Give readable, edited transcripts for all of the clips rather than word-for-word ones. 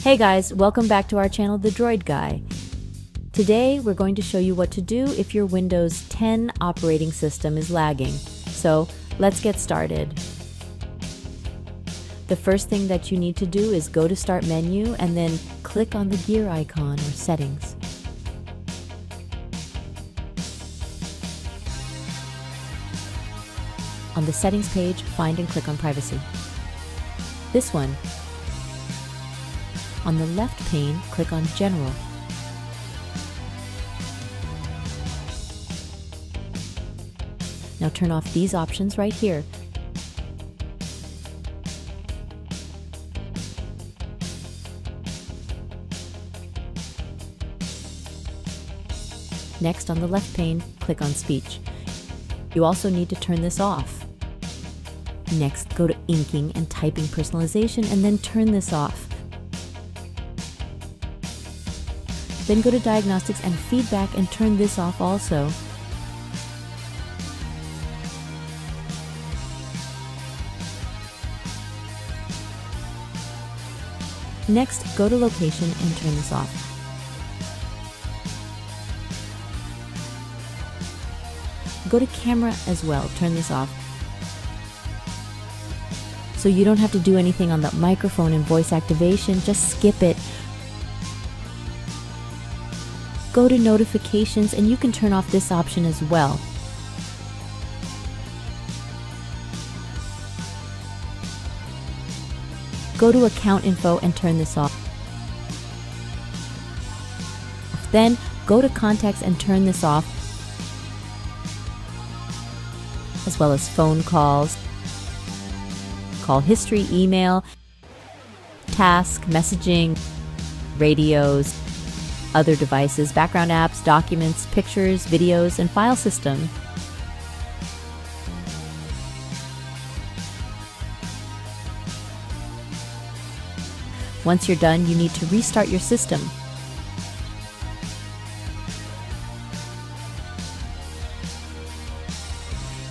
Hey guys, welcome back to our channel, The Droid Guy. Today we're going to show you what to do if your Windows 10 operating system is lagging. So let's get started. The first thing that you need to do is go to Start menu and then click on the gear icon or settings. On the settings page, find and click on Privacy. This one. On the left pane, click on General. Now turn off these options right here. Next, on the left pane, click on Speech. You also need to turn this off. Next, go to Inking and Typing Personalization and then turn this off. Then go to Diagnostics and Feedback and turn this off also. Next, go to Location and turn this off. Go to Camera as well, turn this off. So you don't have to do anything on the microphone and voice activation, just skip it. Go to Notifications and you can turn off this option as well. Go to Account Info and turn this off. Then go to Contacts and turn this off, as well as phone calls, call history, email, task, messaging, radios, other devices, background apps, documents, pictures, videos, and file system. Once you're done, you need to restart your system.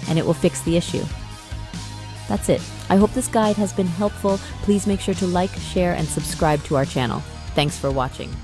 And it will fix the issue. That's it. I hope this guide has been helpful. Please make sure to like, share, and subscribe to our channel. Thanks for watching.